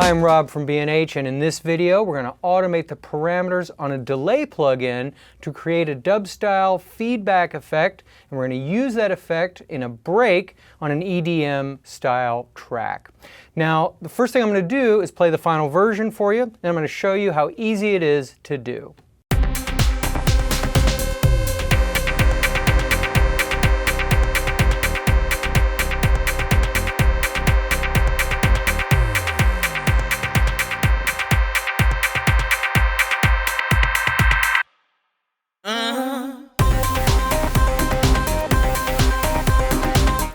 Hi, I'm Rob from B&H, and in this video we're going to automate the parameters on a delay plugin to create a dub-style feedback effect, and we're going to use that effect in a break on an EDM style track. Now, the first thing I'm going to do is play the final version for you, and I'm going to show you how easy it is to do.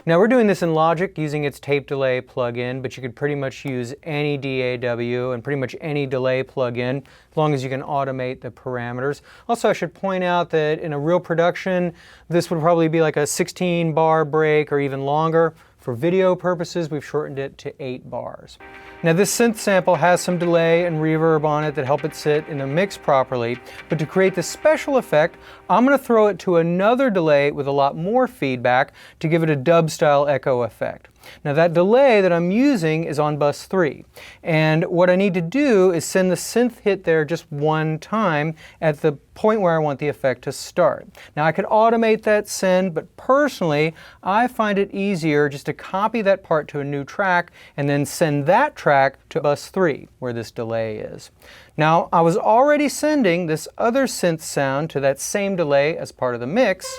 Now we're doing this in Logic using its tape delay plugin, but you could pretty much use any DAW and pretty much any delay plugin as long as you can automate the parameters. Also, I should point out that in a real production, this would probably be like a 16-bar break or even longer. For video purposes, we've shortened it to 8 bars. Now this synth sample has some delay and reverb on it that help it sit in the mix properly, but to create this special effect, I'm going to throw it to another delay with a lot more feedback to give it a dub-style echo effect. Now that delay that I'm using is on bus 3, and what I need to do is send the synth hit there just one time at the point where I want the effect to start. Now I could automate that send, but personally I find it easier just to copy that part to a new track and then send that track to bus 3 where this delay is. Now I was already sending this other synth sound to that same delay as part of the mix,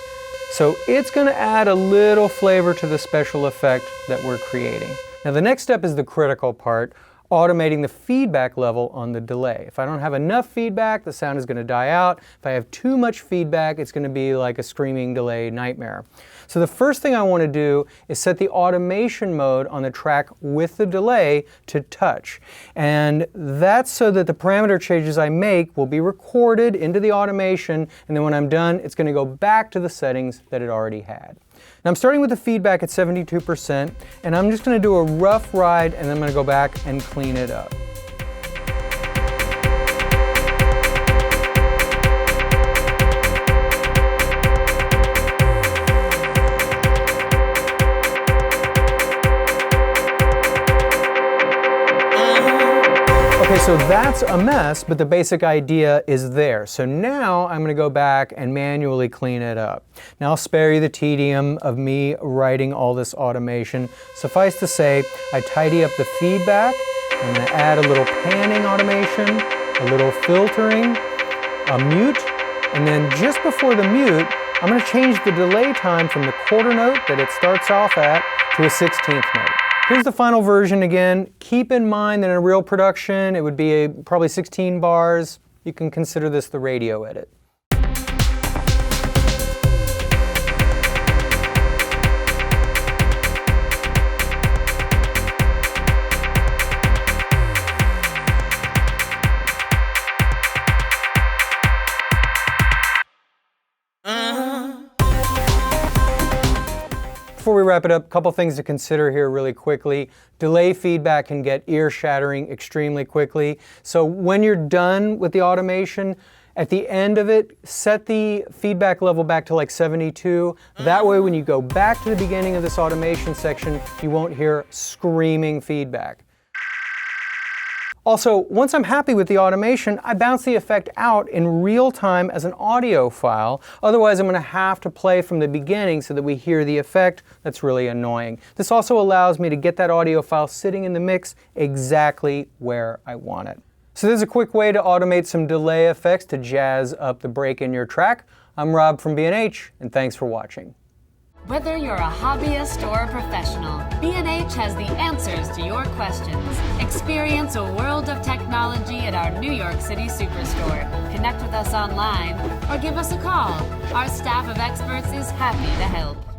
so it's going to add a little flavor to the special effect that we're creating. Now the next step is the critical part, automating the feedback level on the delay. If I don't have enough feedback, the sound is going to die out. If I have too much feedback, it's going to be like a screaming delay nightmare. So the first thing I want to do is set the automation mode on the track with the delay to touch. And that's so that the parameter changes I make will be recorded into the automation, and then when I'm done, it's going to go back to the settings that it already had. Now I'm starting with the feedback at 72%, and I'm just going to do a rough ride, and then I'm going to go back and clean it up. Okay, so that's a mess, but the basic idea is there. So now I'm going to go back and manually clean it up. Now I'll spare you the tedium of me writing all this automation. Suffice to say, I tidy up the feedback. I'm going to add a little panning automation, a little filtering, a mute, and then just before the mute, I'm going to change the delay time from the quarter note that it starts off at to a 16th note. Here's the final version again. Keep in mind that in a real production, it would be probably 16 bars. You can consider this the radio edit. Before we wrap it up, a couple things to consider here really quickly. Delay feedback can get ear-shattering extremely quickly. So when you're done with the automation, at the end of it, set the feedback level back to like 72. That way when you go back to the beginning of this automation section, you won't hear screaming feedback. Also, once I'm happy with the automation, I bounce the effect out in real time as an audio file. Otherwise, I'm going to have to play from the beginning so that we hear the effect. That's really annoying. This also allows me to get that audio file sitting in the mix exactly where I want it. So there's a quick way to automate some delay effects to jazz up the break in your track. I'm Rob from B&H, and thanks for watching. Whether you're a hobbyist or a professional, B&H has the answers to your questions. Experience a world of technology at our New York City Superstore. Connect with us online or give us a call. Our staff of experts is happy to help.